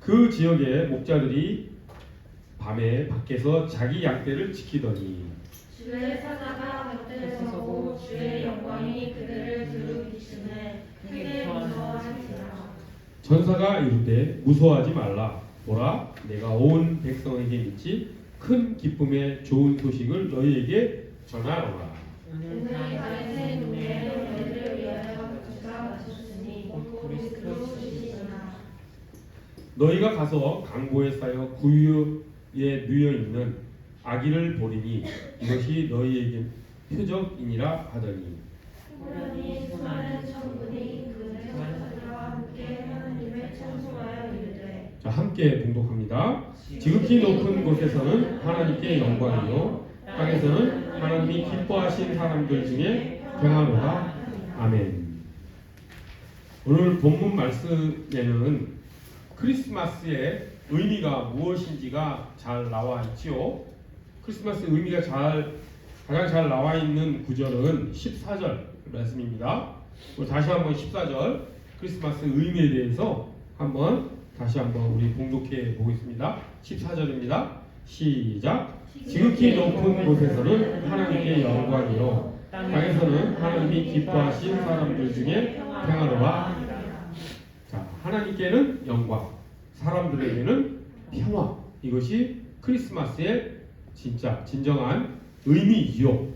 그 지역의 목자들이 밤에 밖에서 자기 양떼를 지키더니 주의 사자가 곁에 서고 주의 영광이 그들을 두루 비추매 크게 무서워하니라. 전사가 이르되 무서워하지 말라. 보라, 내가 온 백성에게 미치 큰 기쁨의 좋은 소식을 너희에게 전하노라. 오늘 다윗의 눈에 너희를 위하여 주가 마셨으니 곧 그리스도시시나. 너희가 가서 강보에 쌓여 구유에 누여 있는 아기를 보리니 이것이 너희에게 표적이니라 하더니 그러니 수많은 천군이 그 전사들과 함께 하나님의 찬송하여 이르되. 자, 함께 봉독합니다. 지극히 높은 곳에서는 하나님께 영광이요 땅에서는 하나님이 기뻐하신 사람들 중에 평안하라. 아멘. 오늘 본문 말씀에는 크리스마스의 의미가 무엇인지가 잘 나와 있지요. 크리스마스 의미가 가장 잘 나와 있는 구절은 14절 말씀입니다. 다시 한번 14절 크리스마스 의미에 대해서 다시 한번 우리 봉독해 보겠습니다. 14절입니다. 시작. 지극히 높은 곳에서는 하나님께 영광이요 땅에서는 하나님이 기뻐하신 사람들 중에 평안하라. 자, 하나님께는 영광, 사람들에게는 평화. 이것이 크리스마스의 진정한 의미이지요.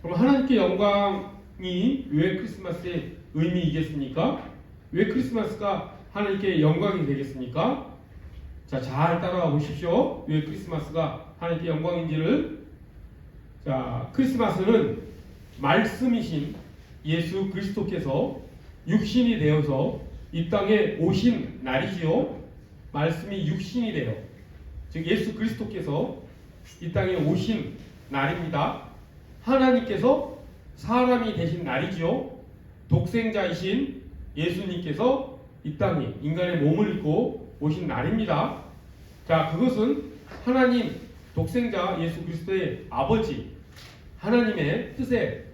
그럼 하나님께 영광이 왜 크리스마스의 의미이겠습니까? 왜 크리스마스가 하나님께 영광이 되겠습니까? 자, 잘 따라와 보십시오. 왜 크리스마스가 하나님께 영광인지를. 자, 크리스마스는 말씀이신 예수 그리스도께서 육신이 되어서 이 땅에 오신 날이지요. 말씀이 육신이 되어, 즉 예수 그리스도께서 이 땅에 오신 날입니다. 하나님께서 사람이 되신 날이지요. 독생자이신 예수님께서 이 땅에 인간의 몸을 입고 오신 날입니다. 자, 그것은 하나님 독생자 예수 그리스도의 아버지 하나님의 뜻에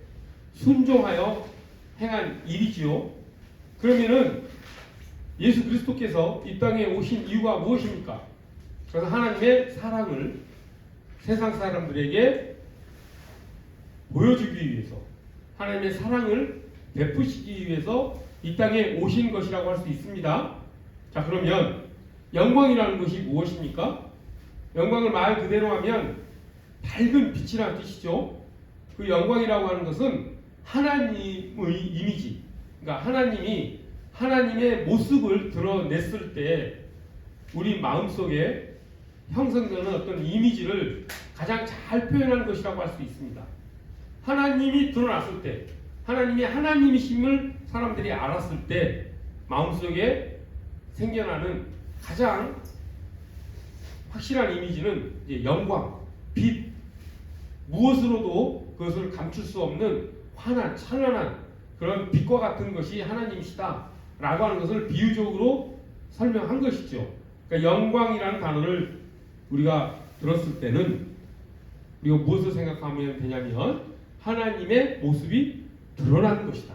순종하여 행한 일이지요. 그러면은 예수 그리스도께서 이 땅에 오신 이유가 무엇입니까? 그래서 하나님의 사랑을 세상 사람들에게 보여주기 위해서, 하나님의 사랑을 베푸시기 위해서 이 땅에 오신 것이라고 할 수 있습니다. 자, 그러면 영광이라는 것이 무엇입니까? 영광을 말 그대로 하면 밝은 빛이라는 뜻이죠. 그 영광이라고 하는 것은 하나님의 이미지, 그러니까 하나님이 하나님의 모습을 드러냈을 때 우리 마음속에 형성되는 어떤 이미지를 가장 잘 표현하는 것이라고 할 수 있습니다. 하나님이 드러났을 때, 하나님이 하나님이심을 사람들이 알았을 때 마음속에 생겨나는 가장 확실한 이미지는 이제 영광, 빛, 무엇으로도 그것을 감출 수 없는 환한, 찬란한 그런 빛과 같은 것이 하나님이시다 라고 하는 것을 비유적으로 설명한 것이죠. 그러니까 영광이라는 단어를 우리가 들었을 때는 우리가 무엇을 생각하면 되냐면 하나님의 모습이 드러나는 것이다.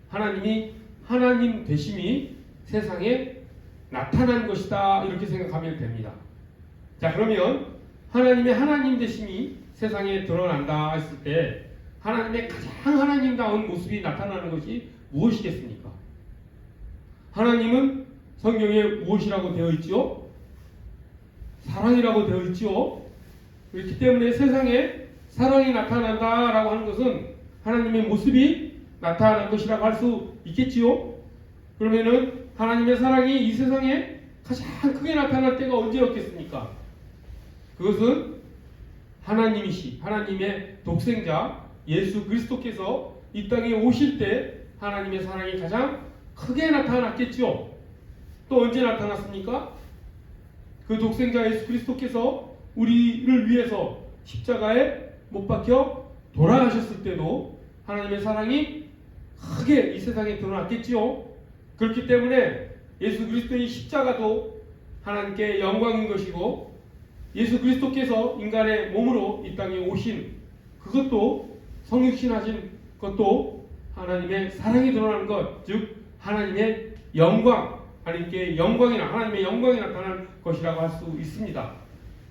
하나님이 하나님 되심이 세상에 나타난 것이다. 이렇게 생각하면 됩니다. 자, 그러면 하나님의 하나님 되심이 세상에 드러난다 했을 때 하나님의 가장 하나님다운 모습이 나타나는 것이 무엇이겠습니까? 하나님은 성경에 무엇이라고 되어 있죠? 사랑이라고 되어 있죠. 그렇기 때문에 세상에 사랑이 나타난다라고 하는 것은 하나님의 모습이 나타난 것이라고 할 수 있겠지요. 그러면은 하나님의 사랑이 이 세상에 가장 크게 나타날 때가 언제였겠습니까? 그것은 하나님의 독생자 예수 그리스도께서 이 땅에 오실 때 하나님의 사랑이 가장 크게 나타났겠죠. 또 언제 나타났습니까? 그 독생자 예수 그리스도께서 우리를 위해서 십자가에 못 박혀 돌아가셨을 때도 하나님의 사랑이 크게 이 세상에 드러났겠지요. 그렇기 때문에 예수 그리스도의 십자가도 하나님께 영광인 것이고 예수 그리스도께서 인간의 몸으로 이 땅에 오신 그것도 성육신하신 것도 하나님의 사랑이 드러나는 것, 즉 하나님의 영광, 하나님께 하나님의 영광이 나타날 것이라고 할 수 있습니다.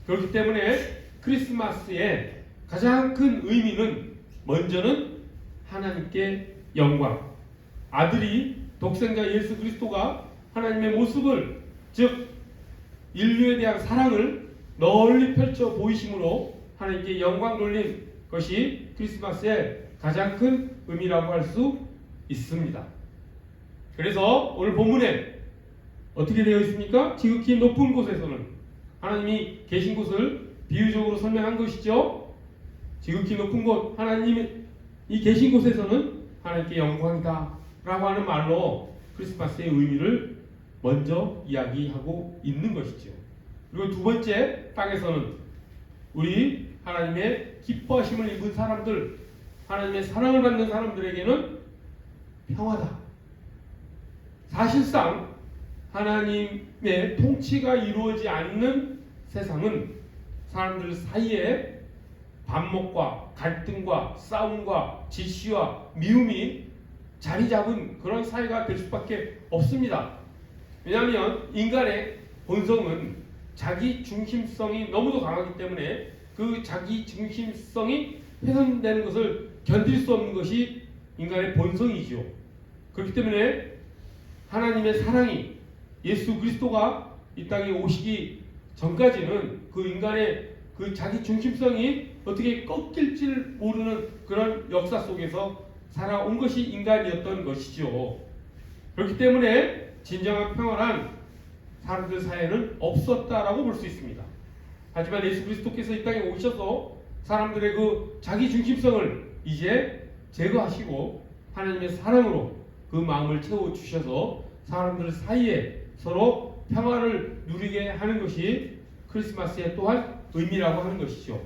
그렇기 때문에 크리스마스의 가장 큰 의미는 먼저는 하나님께 영광, 아들이 독생자 예수 그리스도가 하나님의 모습을, 즉 인류에 대한 사랑을 널리 펼쳐 보이심으로 하나님께 영광 돌린 것이 크리스마스의 가장 큰 의미라고 할 수 있습니다. 그래서 오늘 본문에 어떻게 되어 있습니까? 지극히 높은 곳에서는, 하나님이 계신 곳을 비유적으로 설명한 것이죠. 지극히 높은 곳, 하나님이 계신 곳에서는 하나님께 영광이다 라고 하는 말로 크리스마스의 의미를 먼저 이야기하고 있는 것이죠. 그리고 두 번째, 땅에서는 우리 하나님의 기뻐하심을 입은 사람들, 하나님의 사랑을 받는 사람들에게는 평화다. 사실상 하나님의 통치가 이루어지지 않는 세상은 사람들 사이에 반목과 갈등과 싸움과 질시와 미움이 자리 잡은 그런 사회가 될 수밖에 없습니다. 왜냐하면 인간의 본성은 자기 중심성이 너무도 강하기 때문에 그 자기 중심성이 훼손되는 것을 견딜 수 없는 것이 인간의 본성이지요. 그렇기 때문에 하나님의 사랑이, 예수 그리스도가 이 땅에 오시기 전까지는 그 인간의 그 자기 중심성이 어떻게 꺾일지 모르는 그런 역사 속에서 살아온 것이 인간이었던 것이죠. 그렇기 때문에 진정한 평화란 사람들 사이에는 없었다라고 볼 수 있습니다. 하지만 예수 그리스도께서 이 땅에 오셔서 사람들의 그 자기 중심성을 이제 제거하시고 하나님의 사랑으로 그 마음을 채워주셔서 사람들 사이에 서로 평화를 누리게 하는 것이 크리스마스의 또한 의미라고 하는 것이죠.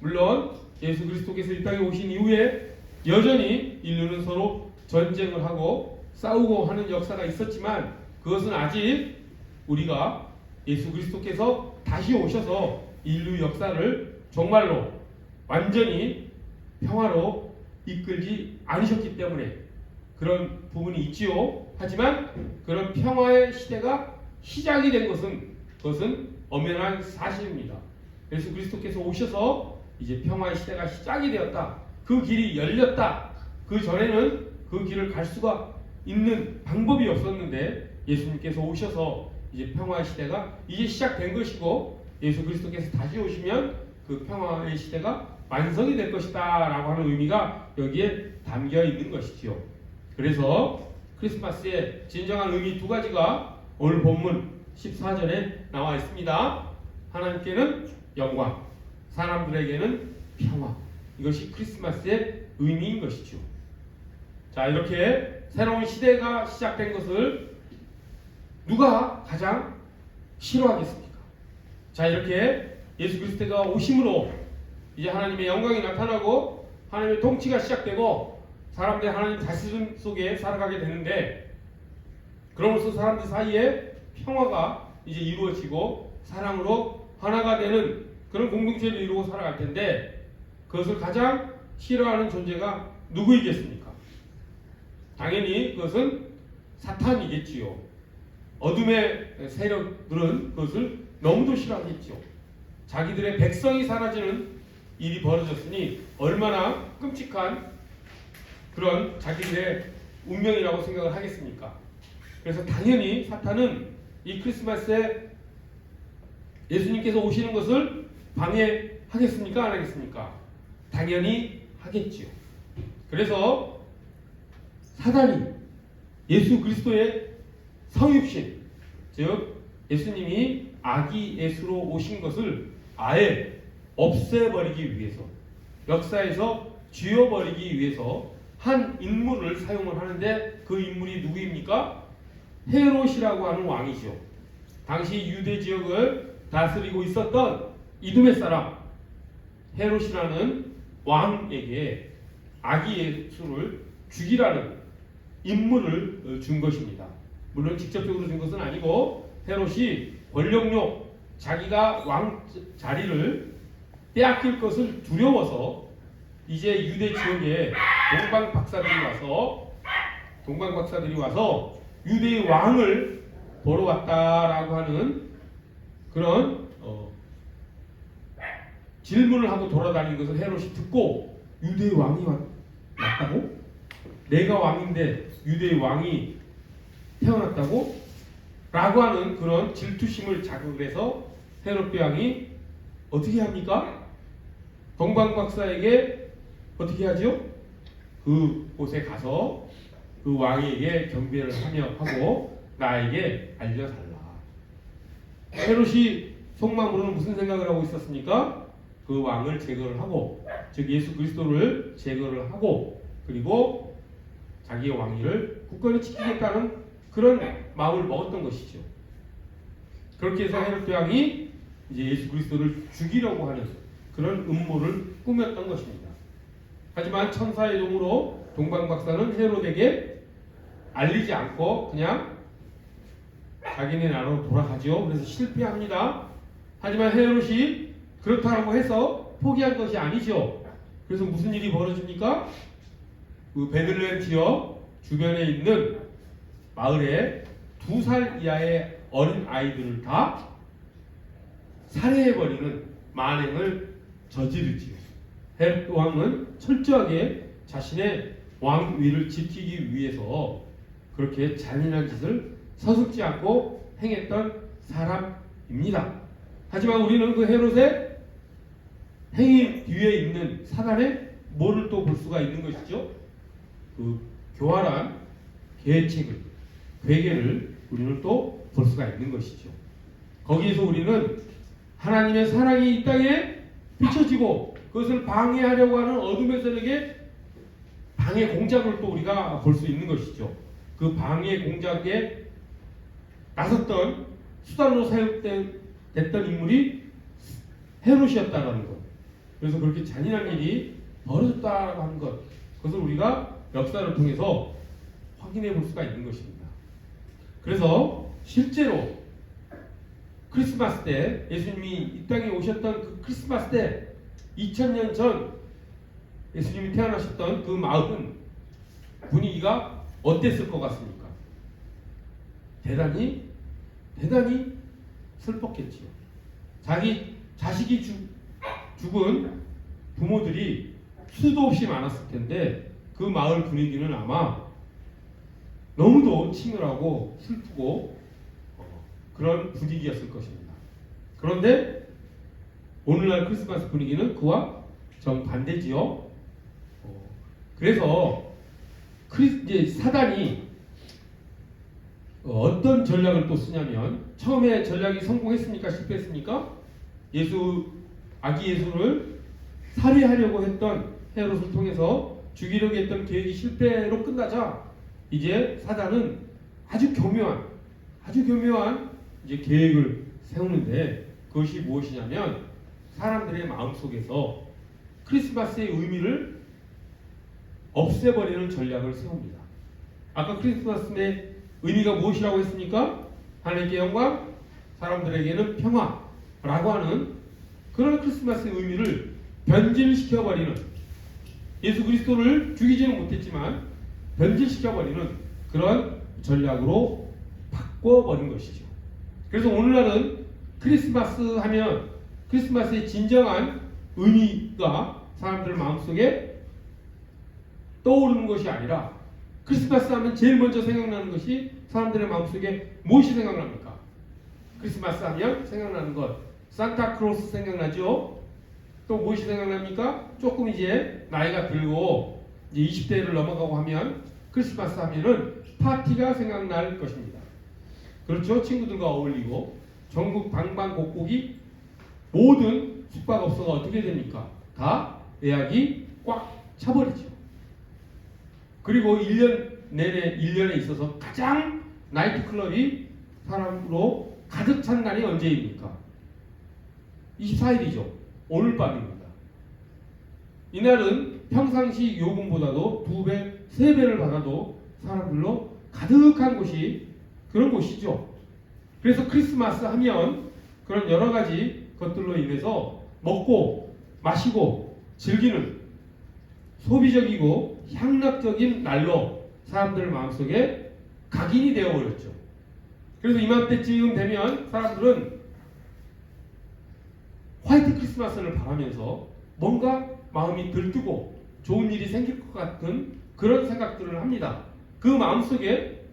물론 예수 그리스도께서 이 땅에 오신 이후에 여전히 인류는 서로 전쟁을 하고 싸우고 하는 역사가 있었지만 그것은 아직 우리가 예수 그리스도께서 다시 오셔서 인류 역사를 정말로 완전히 평화로 이끌지 않으셨기 때문에 그런 부분이 있지요. 하지만 그런 평화의 시대가 시작이 된 그것은 엄연한 사실입니다. 예수 그리스도께서 오셔서 이제 평화의 시대가 시작이 되었다. 그 길이 열렸다. 그 전에는 그 길을 갈 수가 있는 방법이 없었는데 예수님께서 오셔서 이제 평화의 시대가 이제 시작된 것이고 예수 그리스도께서 다시 오시면 그 평화의 시대가 완성이 될 것이다 라고 하는 의미가 여기에 담겨 있는 것이지요. 그래서 크리스마스의 진정한 의미 두 가지가 오늘 본문 14절에 나와 있습니다. 하나님께는 영광, 사람들에게는 평화. 이것이 크리스마스의 의미인 것이죠. 자, 이렇게 새로운 시대가 시작된 것을 누가 가장 싫어하겠습니까? 자, 이렇게 예수 그리스도가 오심으로 이제 하나님의 영광이 나타나고 하나님의 통치가 시작되고 사람들이 하나님 다스림 속에 살아가게 되는데, 그러면서 사람들 사이에 평화가 이제 이루어지고 사랑으로 하나가 되는 그런 공동체를 이루고 살아갈 텐데, 그것을 가장 싫어하는 존재가 누구이겠습니까? 당연히 그것은 사탄이겠지요. 어둠의 세력들은 그것을 너무도 싫어하겠지요. 자기들의 백성이 사라지는 일이 벌어졌으니 얼마나 끔찍한 그런 자기들의 운명이라고 생각을 하겠습니까? 그래서 당연히 사탄은 이 크리스마스에 예수님께서 오시는 것을 방해하겠습니까? 안 하겠습니까? 당연히 하겠지요. 그래서 사단이 예수 그리스도의 성육신, 즉 예수님이 아기 예수로 오신 것을 아예 없애버리기 위해서, 역사에서 지워버리기 위해서 한 인물을 사용을 하는데, 그 인물이 누구입니까? 헤롯이라고 하는 왕이죠. 당시 유대 지역을 다스리고 있었던 이두메 사람 헤롯이라는 왕에게 아기 예수를 죽이라는 임무를 준 것입니다. 물론 직접적으로 준 것은 아니고 헤롯이 권력욕, 자기가 왕 자리를 빼앗길 것을 두려워서 이제 유대 지역에 동방 박사들이 와서 유대의 왕을 보러 왔다라고 하는 그런 질문을 하고 돌아다닌 것을 헤롯이 듣고 유대의 왕이 왔다고? 내가 왕인데 유대의 왕이 태어났다고? 라고 하는 그런 질투심을 자극해서 헤롯 대왕이 어떻게 합니까? 동방박사에게 어떻게 하죠? 그곳에 가서 그 왕에게 경배를 하고 나에게 알려달라. 헤롯이 속마음으로는 무슨 생각을 하고 있었습니까? 그 왕을 제거를 하고, 즉 예수 그리스도를 제거를 하고, 그리고 자기의 왕위를 굳건히 지키겠다는 그런 마음을 먹었던 것이죠. 그렇게 해서 헤롯 대왕이 이제 예수 그리스도를 죽이려고 하는 그런 음모를 꾸몄던 것입니다. 하지만 천사의 도움으로 동방박사는 헤롯에게 알리지 않고 그냥 자기네 나라로 돌아가죠. 그래서 실패합니다. 하지만 헤롯이 그렇다고 해서 포기한 것이 아니죠. 그래서 무슨 일이 벌어집니까? 그 베들레헴 지역 주변에 있는 마을에 2살 이하의 어린 아이들을 다 살해해버리는 만행을 저지르지요. 헤롯 왕은 철저하게 자신의 왕위를 지키기 위해서 그렇게 잔인한 짓을 서슴지 않고 행했던 사람입니다. 하지만 우리는 그 헤롯의 행위 뒤에 있는 사단의 뭐를 또 볼 수가 있는 것이죠. 그 교활한 계책을, 괴계를 우리는 또 볼 수가 있는 것이죠. 거기에서 우리는 하나님의 사랑이 이 땅에 비춰지고 그것을 방해하려고 하는 어둠의 세력의 방해 공작을 또 우리가 볼 수 있는 것이죠. 그 방해 공작에 나섰던 수단으로 사용됐던 인물이 헤롯이었다는 것. 그래서 그렇게 잔인한 일이 벌어졌다고 하는 것. 그것을 우리가 역사를 통해서 확인해 볼 수가 있는 것입니다. 그래서 실제로 크리스마스 때 예수님이 이 땅에 오셨던 그 크리스마스 때 2000년 전 예수님이 태어나셨던 그 마을은 분위기가 어땠을 것 같습니까? 대단히 슬펐겠지요. 자기 자식이 죽은 부모들이 수도 없이 많았을 텐데 그 마을 분위기는 아마 너무도 치밀하고 슬프고 그런 분위기였을 것입니다. 그런데 오늘날 크리스마스 분위기는 그와 정반대지요. 그래서 이제 사단이 어떤 전략을 또 쓰냐면 처음에 전략이 성공했습니까? 실패했습니까? 아기 예수를 살해하려고 했던 헤롯을 통해서 죽이려고 했던 계획이 실패로 끝나자 이제 사단은 아주 교묘한 이제 계획을 세우는데 그것이 무엇이냐면 사람들의 마음속에서 크리스마스의 의미를 없애버리는 전략을 세웁니다. 아까 크리스마스의 의미가 무엇이라고 했습니까? 하나님께 영광, 사람들에게는 평화라고 하는 그런 크리스마스의 의미를 변질시켜버리는, 예수 그리스도를 죽이지는 못했지만 변질시켜버리는 그런 전략으로 바꿔버린 것이죠. 그래서 오늘날은 크리스마스 하면 크리스마스의 진정한 의미가 사람들 마음속에 떠오르는 것이 아니라 크리스마스 하면 제일 먼저 생각나는 것이 사람들의 마음속에 무엇이 생각납니까? 크리스마스 하면 생각나는 것, 산타크로스 생각나죠? 또 무엇이 생각납니까? 조금 이제 나이가 들고 이제 20대를 넘어가고 하면 크리스마스 하면은 파티가 생각날 것입니다. 그렇죠? 친구들과 어울리고 전국 방방곡곡이 모든 숙박업소가 어떻게 됩니까? 다 예약이 꽉 차버리죠. 그리고 1년 내내 1년에 있어서 가장 나이트클럽이 사람으로 가득 찬 날이 언제입니까? 24일이죠. 오늘 밤입니다. 이날은 평상시 요금보다도 2배, 3배를 받아도 사람들로 가득한 곳이 그런 곳이죠. 그래서 크리스마스 하면 그런 여러 가지 것들로 인해서 먹고 마시고 즐기는 소비적이고 향락적인 날로 사람들 마음속에 각인이 되어버렸죠. 그래서 이맘때쯤 되면 사람들은 화이트 크리스마스를 바라면서 뭔가 마음이 들뜨고 좋은 일이 생길 것 같은 그런 생각들을 합니다. 그 마음속에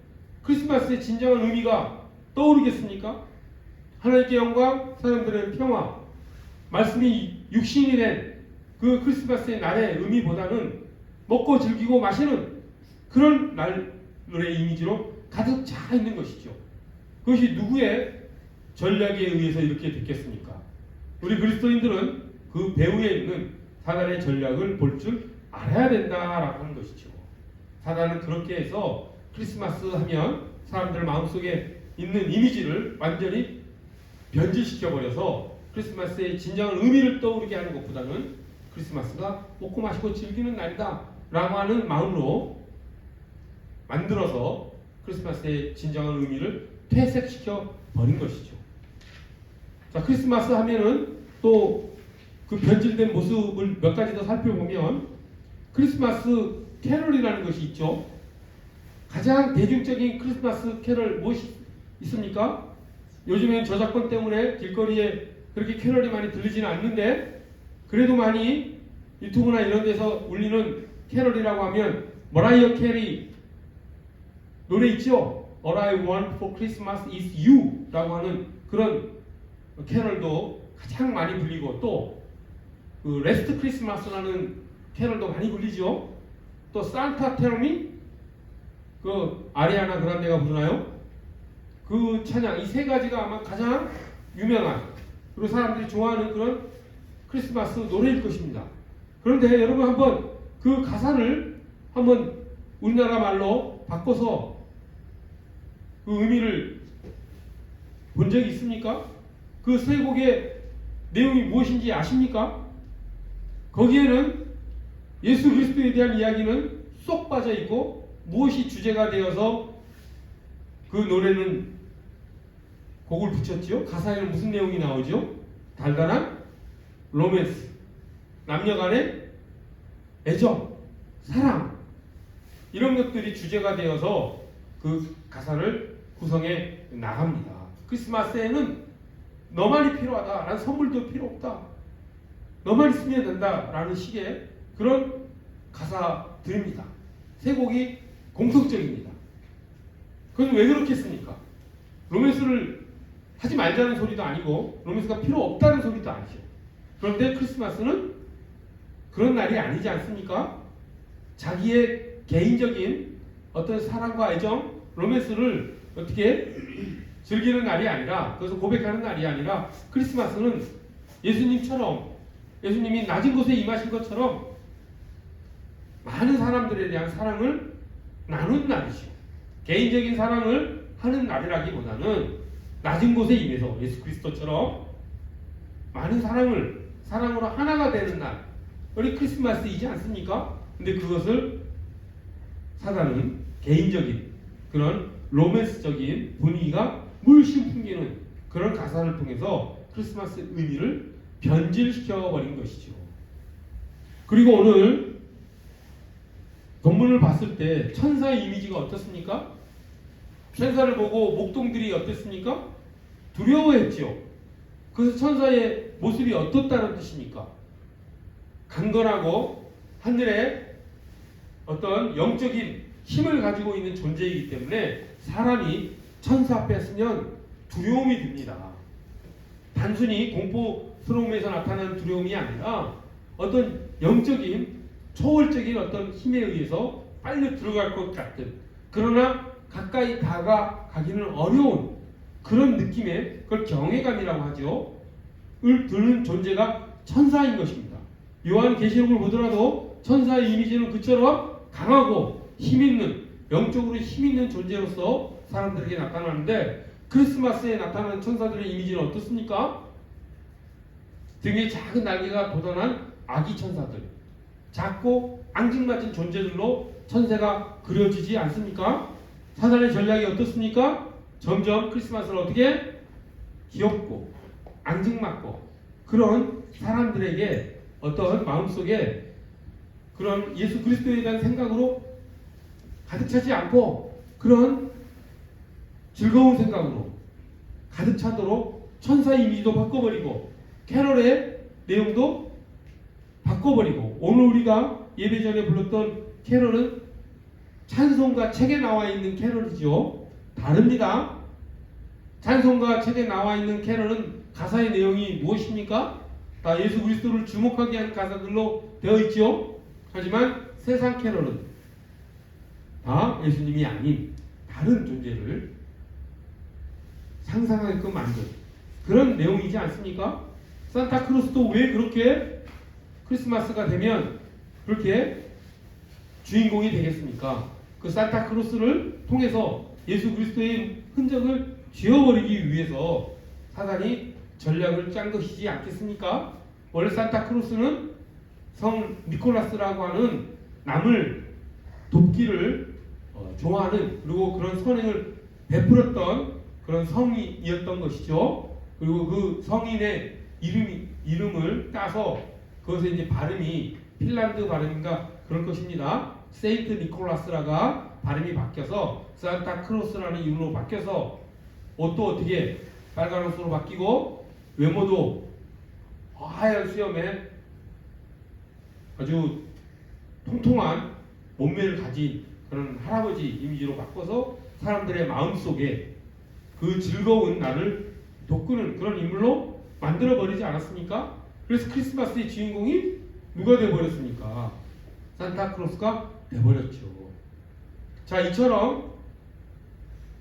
크리스마스의 진정한 의미가 떠오르겠습니까? 하나님께 영광, 사람들의 평화, 말씀이 육신이 된 그 크리스마스의 날의 의미보다는 먹고 즐기고 마시는 그런 날의 이미지로 가득 차 있는 것이죠. 그것이 누구의 전략에 의해서 이렇게 됐겠습니까? 우리 그리스도인들은 그 배후에 있는 사단의 전략을 볼 줄 알아야 된다라고 하는 것이죠. 사단은 그렇게 해서 크리스마스 하면 사람들 마음속에 있는 이미지를 완전히 변질시켜버려서 크리스마스의 진정한 의미를 떠오르게 하는 것보다는 크리스마스가 먹고 마시고 즐기는 날이다 라고 하는 마음으로 만들어서 크리스마스의 진정한 의미를 퇴색시켜 버린 것이죠. 자, 크리스마스 하면은 또 그 변질된 모습을 몇 가지 더 살펴보면 크리스마스 캐럴이라는 것이 있죠. 가장 대중적인 크리스마스 캐럴 무엇이 있습니까? 요즘엔 저작권 때문에 길거리에 그렇게 캐럴이 많이 들리지는 않는데 그래도 많이 유튜브나 이런 데서 울리는 캐럴이라고 하면 머라이어 캐리 노래 있죠? All I want for Christmas is you 라고 하는 그런 캐럴도 가장 많이 불리고 또 그 레스트 크리스마스라는 캐럴도 많이 불리죠. 또 산타 텔미 그 아리아나 그란데가 부르나요? 그 찬양 이 세 가지가 아마 가장 유명한 그리고 사람들이 좋아하는 그런 크리스마스 노래일 것입니다. 그런데 여러분 한번 그 가사를 한번 우리나라 말로 바꿔서 그 의미를 본 적이 있습니까? 그 세 곡의 내용이 무엇인지 아십니까? 거기에는 예수 그리스도에 대한 이야기는 쏙 빠져 있고 무엇이 주제가 되어서 그 노래는 곡을 붙였죠? 가사에는 무슨 내용이 나오죠? 달달한 로맨스, 남녀 간의 애정, 사랑 이런 것들이 주제가 되어서 그 가사를 구성해 나갑니다. 크리스마스에는 너만이 필요하다. 난 선물도 필요 없다. 너만 있으면 된다라는 식의 그런 가사들입니다. 세 곡이 공통적입니다. 그건 왜 그렇게 했습니까? 로맨스를 하지 말자는 소리도 아니고 로맨스가 필요 없다는 소리도 아니죠. 그런데 크리스마스는 그런 날이 아니지 않습니까? 자기의 개인적인 어떤 사랑과 애정, 로맨스를 어떻게 즐기는 날이 아니라 그래서 고백하는 날이 아니라 크리스마스는 예수님이 낮은 곳에 임하신 것처럼 많은 사람들에 대한 사랑을 나눈 날이죠. 개인적인 사랑을 하는 날이라기보다는 낮은 곳에 임해서 예수 그리스도처럼 많은 사랑으로 하나가 되는 날 우리 크리스마스이지 않습니까? 근데 그것을 사단은 개인적인 그런 로맨스적인 분위기가 물씬 풍기는 그런 가사를 통해서 크리스마스 의미를 변질시켜버린 것이죠. 그리고 오늘 본문을 봤을 때 천사의 이미지가 어떻습니까? 천사를 보고 목동들이 어땠습니까? 두려워했죠. 그래서 천사의 모습이 어떻다는 뜻입니까? 강건하고 하늘에 어떤 영적인 힘을 가지고 있는 존재이기 때문에 사람이 천사 앞에 서면 두려움이 듭니다. 단순히 공포스러움에서 나타나는 두려움이 아니라 어떤 영적인 초월적인 어떤 힘에 의해서 빨리 들어갈 것 같은 그러나 가까이 다가가기는 어려운 그런 느낌의 그걸 경외감이라고 하죠. 을 드는 존재가 천사인 것입니다. 요한계시록을 보더라도 천사의 이미지는 그처럼 강하고 힘있는 영적으로 힘있는 존재로서 사람들에게 나타나는데 크리스마스에 나타나는 천사들의 이미지는 어떻습니까? 등에 작은 날개가 돋아난 아기 천사들, 작고 앙증맞은 존재들로 천사가 그려지지 않습니까? 사단의 전략이 어떻습니까? 점점 크리스마스를 어떻게 귀엽고 앙증맞고 그런 사람들에게 어떤 마음속에 그런 예수 그리스도에 대한 생각으로 가득 차지 않고 그런 즐거운 생각으로 가득 차도록 천사 이미지도 바꿔버리고 캐럴의 내용도 바꿔버리고, 오늘 우리가 예배 전에 불렀던 캐럴은 찬송가 책에 나와 있는 캐럴이죠. 다릅니다. 찬송가 책에 나와 있는 캐럴은 가사의 내용이 무엇입니까? 다 예수 그리스도를 주목하게 하는 가사들로 되어 있죠. 하지만 세상 캐럴은 다 예수님이 아닌 다른 존재를 상상하게끔 만든 그런 내용이지 않습니까? 산타크로스도 왜 그렇게 크리스마스가 되면 그렇게 주인공이 되겠습니까? 그 산타크로스를 통해서 예수 그리스도의 흔적을 지워버리기 위해서 사단이 전략을 짠 것이지 않겠습니까? 원래 산타크로스는 성 니콜라스라고 하는 남을 돕기를 좋아하는, 그리고 그런 선행을 베풀었던 그런 성이었던 것이죠. 그리고 그 성인의 이름을 따서 그것에 이제 발음이 핀란드 발음인가 그럴 것입니다. 세인트 니콜라스라가 발음이 바뀌어서 산타크로스라는 이름으로 바뀌어서 옷도 어떻게 빨간 옷으로 바뀌고 외모도 하얀 수염에 아주 통통한 몸매를 가진 그런 할아버지 이미지로 바꿔서 사람들의 마음속에 그 즐거운 날을 돋구는 그런 인물로 만들어버리지 않았습니까? 그래서 크리스마스의 주인공이 누가 되어버렸습니까? 산타크로스가 되어버렸죠. 자, 이처럼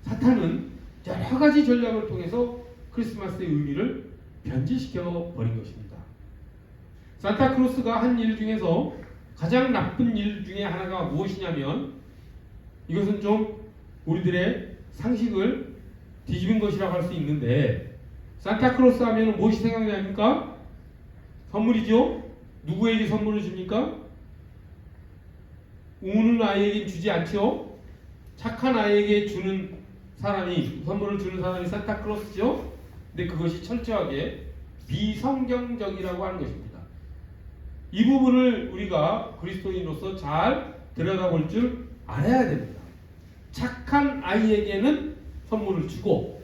사탄은 여러 가지 전략을 통해서 크리스마스의 의미를 변질시켜 버린 것입니다. 산타크로스가 한 일 중에서 가장 나쁜 일 중에 하나가 무엇이냐면, 이것은 좀 우리들의 상식을 뒤집은 것이라고 할 수 있는데, 산타크로스 하면 무엇이 생각납니까? 선물이죠. 누구에게 선물을 줍니까? 우는 아이에게 주지 않죠. 착한 아이에게 주는 사람이, 선물을 주는 사람이 산타크로스죠. 근데 그것이 철저하게 비성경적이라고 하는 것입니다. 이 부분을 우리가 그리스도인으로서 잘 들여다볼 줄 알아야 됩니다. 착한 아이에게는 선물을 주고,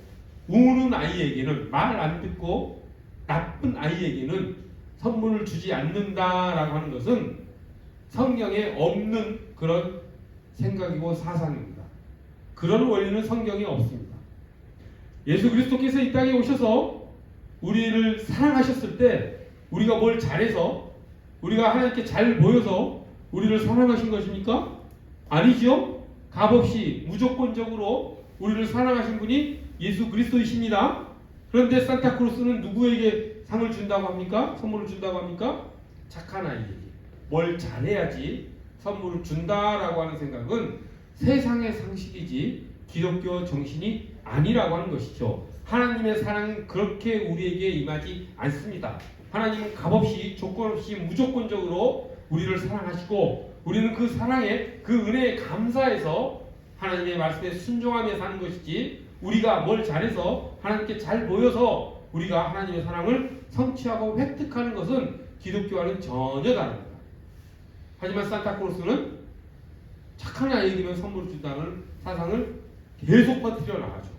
우는 아이에게는, 말 안 듣고 나쁜 아이에게는 선물을 주지 않는다라고 하는 것은 성경에 없는 그런 생각이고 사상입니다. 그런 원리는 성경에 없습니다. 예수 그리스도께서 이 땅에 오셔서 우리를 사랑하셨을 때 우리가 뭘 잘해서, 우리가 하나님께 잘 보여서 우리를 사랑하신 것입니까? 아니죠. 값없이 무조건적으로 우리를 사랑하신 분이 예수 그리스도이십니다. 그런데 산타크로스는 누구에게 상을 준다고 합니까? 선물을 준다고 합니까? 착한 아이에게. 뭘 잘해야지 선물을 준다라고 하는 생각은 세상의 상식이지 기독교 정신이 아니라고 하는 것이죠. 하나님의 사랑은 그렇게 우리에게 임하지 않습니다. 하나님은 값없이, 조건 없이 무조건적으로 우리를 사랑하시고, 우리는 그 사랑에, 그 은혜에 감사해서 하나님의 말씀에 순종하며 사는 것이지, 우리가 뭘 잘해서 하나님께 잘 보여서 우리가 하나님의 사랑을 성취하고 획득하는 것은 기독교와는 전혀 다릅니다. 하지만 산타크로스는 착한 아이에게만 선물을 준다는 사상을 계속 퍼뜨려 나가죠.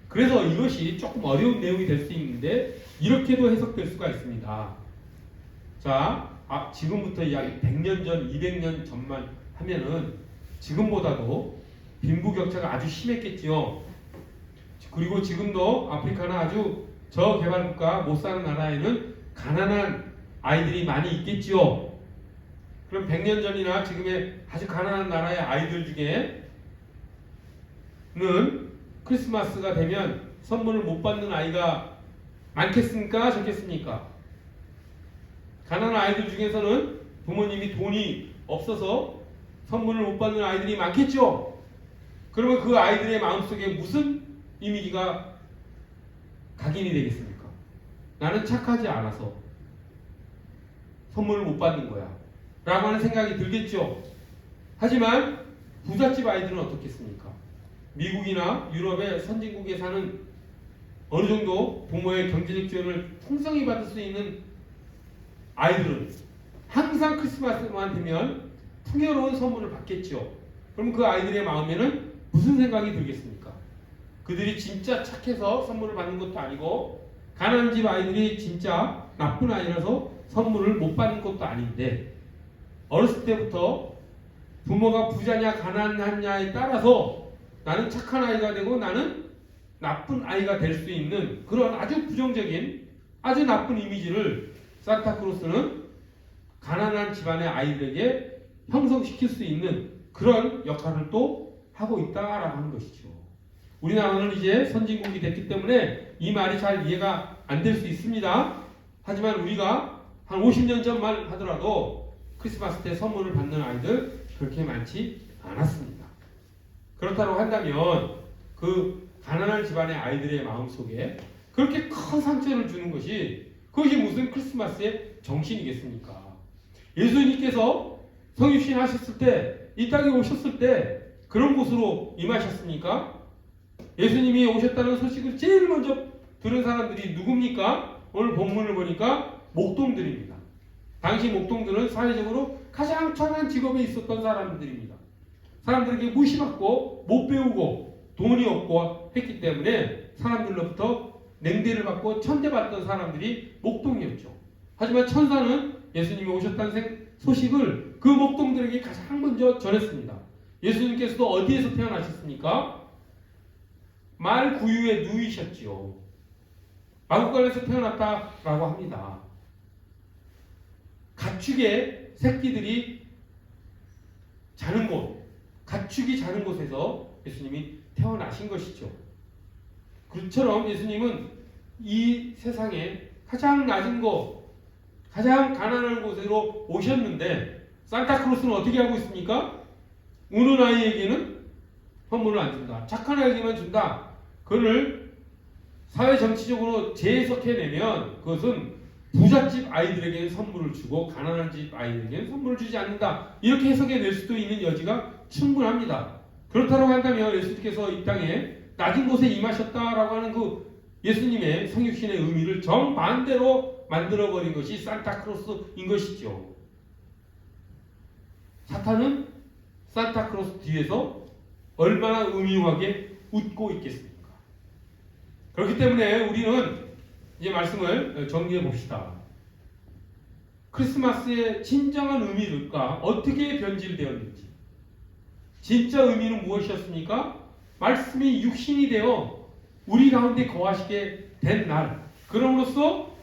그래서 이것이 조금 어려운 내용이 될 수 있는데 이렇게도 해석될 수가 있습니다. 자, 지금부터 약 100년 전, 200년 전만 하면은 지금보다도 빈부격차가 아주 심했겠지요. 그리고 지금도 아프리카나 아주 저개발국가 못 사는 나라에는 가난한 아이들이 많이 있겠지요. 그럼 100년 전이나 지금의 아주 가난한 나라의 아이들 중에는 크리스마스가 되면 선물을 못 받는 아이가 많겠습니까? 적겠습니까? 가난한 아이들 중에서는 부모님이 돈이 없어서 선물을 못 받는 아이들이 많겠죠? 그러면 그 아이들의 마음속에 무슨 이미지가 각인이 되겠습니까? 나는 착하지 않아서 선물을 못 받는 거야 라고 하는 생각이 들겠죠. 하지만 부잣집 아이들은 어떻겠습니까? 미국이나 유럽의 선진국에 사는 어느 정도 부모의 경제적 지원을 풍성히 받을 수 있는 아이들은 항상 크리스마스만 되면 풍요로운 선물을 받겠죠. 그럼 그 아이들의 마음에는 무슨 생각이 들겠습니까? 그들이 진짜 착해서 선물을 받는 것도 아니고 가난한 집 아이들이 진짜 나쁜 아이라서 선물을 못 받는 것도 아닌데 어렸을 때부터 부모가 부자냐 가난하냐에 따라서 나는 착한 아이가 되고 나는 나쁜 아이가 될 수 있는 그런 아주 부정적인 아주 나쁜 이미지를 산타크로스는 가난한 집안의 아이들에게 형성시킬 수 있는 그런 역할을 또 하고 있다라고 하는 것이죠. 우리나라는 이제 선진국이 됐기 때문에 이 말이 잘 이해가 안 될 수 있습니다. 하지만 우리가 한 50년 전만 하더라도 크리스마스 때 선물을 받는 아이들 그렇게 많지 않았습니다. 그렇다고 한다면 그 가난한 집안의 아이들의 마음속에 그렇게 큰 상처를 주는 것이 그것이 무슨 크리스마스의 정신이겠습니까? 예수님께서 성육신 하셨을 때 이 땅에 오셨을 때 그런 곳으로 임하셨습니까? 예수님이 오셨다는 소식을 제일 먼저 들은 사람들이 누굽니까? 오늘 본문을 보니까 목동들입니다. 당시 목동들은 사회적으로 가장 천한 직업에 있었던 사람들입니다. 사람들에게 무시받고 못 배우고 돈이 없고 했기 때문에 사람들로부터 냉대를 받고 천대받던 사람들이 목동이었죠. 하지만 천사는 예수님이 오셨다는 소식을 그 목동들에게 가장 먼저 전했습니다. 예수님께서도 어디에서 태어나셨습니까? 말 구유에 누이셨지요. 마구간에서 태어났다라고 합니다. 가축의 새끼들이 자는 곳, 가축이 자는 곳에서 예수님이 태어나신 것이죠. 그처럼 예수님은 이 세상에 가장 낮은 곳, 가장 가난한 곳으로 오셨는데 산타크로스는 어떻게 하고 있습니까? 우는 아이에게는 선물을 안 준다. 착한 아이에게만 준다. 그걸 사회 정치적으로 재해석해내면 그것은 부잣집 아이들에게는 선물을 주고 가난한 집 아이들에게는 선물을 주지 않는다. 이렇게 해석해낼 수도 있는 여지가 충분합니다. 그렇다고 한다면 예수님께서 이 땅에 낮은 곳에 임하셨다라고 하는 그 예수님의 성육신의 의미를 정반대로 만들어버린 것이 산타크로스인 것이죠. 사탄은 산타크로스 뒤에서 얼마나 음흉하게 웃고 있겠습니까? 그렇기 때문에 우리는 이제 말씀을 정리해 봅시다. 크리스마스의 진정한 의미가 어떻게 변질되었는지, 진짜 의미는 무엇이었습니까? 말씀이 육신이 되어 우리 가운데 거하시게 된 날, 그럼으로써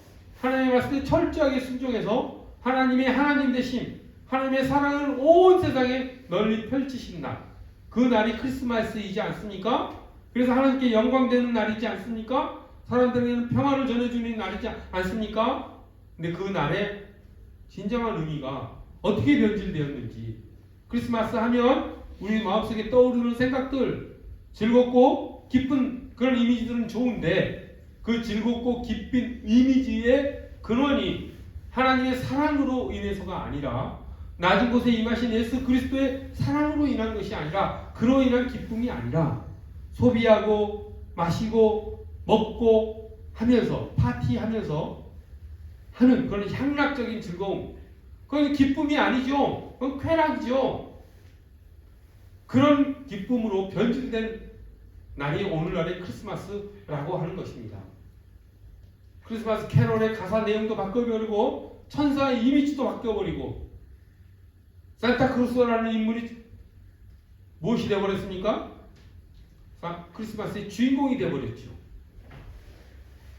하나님의 말씀에 철저하게 순종해서 하나님의 하나님 되심, 하나님의 사랑을 온 세상에 널리 펼치신 날, 그 날이 크리스마스이지 않습니까? 그래서 하나님께 영광되는 날이지 않습니까? 사람들에게는 평화를 전해주는 날이지 않습니까? 근데 그 날의 진정한 의미가 어떻게 변질되었는지, 크리스마스 하면 우리 마음속에 떠오르는 생각들, 즐겁고 기쁜 그런 이미지들은 좋은데 그 즐겁고 기쁜 이미지의 근원이 하나님의 사랑으로 인해서가 아니라 낮은 곳에 임하신 예수 그리스도의 사랑으로 인한 것이 아니라 그로 인한 기쁨이 아니라 소비하고 마시고 먹고 하면서 파티하면서 하는 그런 향락적인 즐거움, 그건 기쁨이 아니죠. 그건 쾌락이죠. 그런 기쁨으로 변질된 날이 오늘날의 크리스마스라고 하는 것입니다. 크리스마스 캐롤의 가사 내용도 바꿔버리고 천사의 이미지도 바꿔버리고 산타크로스라는 인물이 무엇이 되어버렸습니까? 크리스마스의 주인공이 되어버렸죠.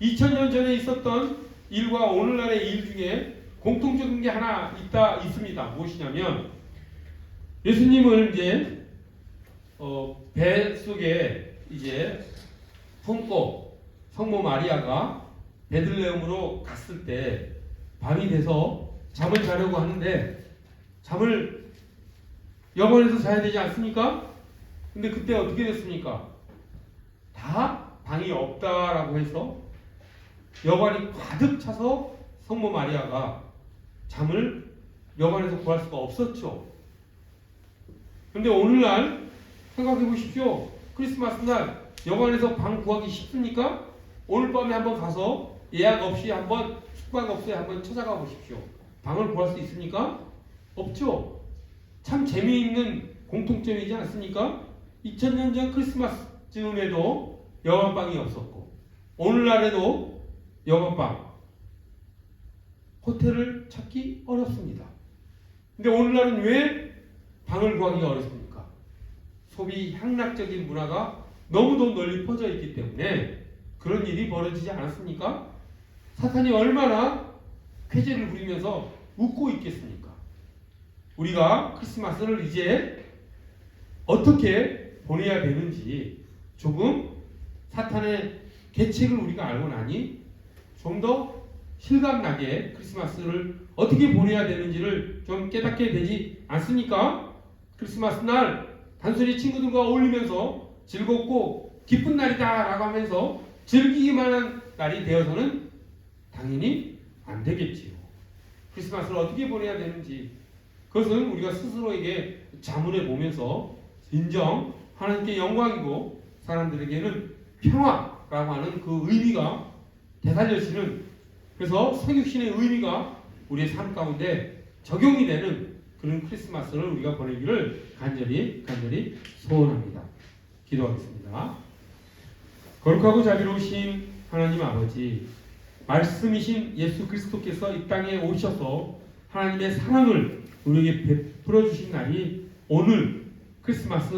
2000년 전에 있었던 일과 오늘날의 일 중에 공통적인 게 하나 있습니다. 무엇이냐면 예수님을 이제 배 속에 이제 품고 성모 마리아가 베들레헴으로 갔을 때 밤이 돼서 잠을 자려고 하는데 잠을 여관에서 자야 되지 않습니까? 근데 그때 어떻게 됐습니까? 다 방이 없다라고 해서 여관이 가득 차서 성모 마리아가 잠을 여관에서 구할 수가 없었죠. 근데 오늘날 생각해 보십시오. 크리스마스 날 여관에서 방 구하기 쉽습니까? 오늘 밤에 한번 가서 예약 없이 한번 숙박 없이 한번 찾아가 보십시오. 방을 구할 수 있습니까? 없죠. 참 재미있는 공통점이지 않습니까? 2000년 전 크리스마스쯤에도 영화방이 없었고 오늘날에도 영화방, 호텔을 찾기 어렵습니다. 근데 오늘날은 왜 방을 구하기가 어렵습니까? 소비 향락적인 문화가 너무도 널리 퍼져 있기 때문에 그런 일이 벌어지지 않았습니까? 사탄이 얼마나 쾌재를 부리면서 웃고 있겠습니까? 우리가 크리스마스를 이제 어떻게 보내야 되는지 조금 사탄의 계책을 우리가 알고 나니 좀 더 실감나게 크리스마스를 어떻게 보내야 되는지를 좀 깨닫게 되지 않습니까? 크리스마스 날 단순히 친구들과 어울리면서 즐겁고 기쁜 날이다 라고 하면서 즐기기만 한 날이 되어서는 당연히 안 되겠지요. 크리스마스를 어떻게 보내야 되는지 그것은 우리가 스스로에게 자문해 보면서 인정 하나님께 영광이고 사람들에게는 평화라고 하는 그 의미가 되살려지는, 그래서 성육신의 의미가 우리의 삶 가운데 적용이 되는 그런 크리스마스를 우리가 보내기를 간절히 소원합니다. 기도하겠습니다. 거룩하고 자비로우신 하나님 아버지, 말씀이신 예수 그리스도께서 이 땅에 오셔서 하나님의 사랑을 우리에게 베풀어 주신 날이 오늘 크리스마스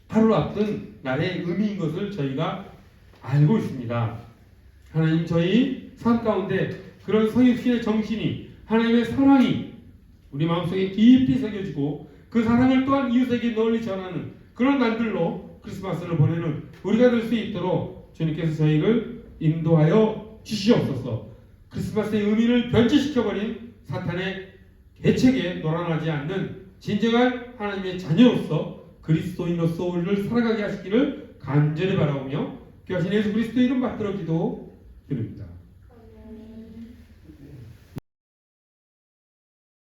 하루 앞둔 날의 의미인 것을 저희가 알고 있습니다. 하나님, 저희 삶 가운데 그런 성육신의 정신이, 하나님의 사랑이 우리 마음속에 깊이 새겨지고 그 사랑을 또한 이웃에게 널리 전하는 그런 날들로 크리스마스를 보내는 우리가 될 수 있도록 주님께서 저희를 인도하여 주시옵소서. 크리스마스의 의미를 변질시켜버린 사탄의 계책에 놀아나지 않는 진정한 하나님의 자녀로서 그리스도인으로서 우리를 살아가게 하시기를 간절히 바라오며 귀하신 예수 그리스도 이름 받들어 기도드립니다.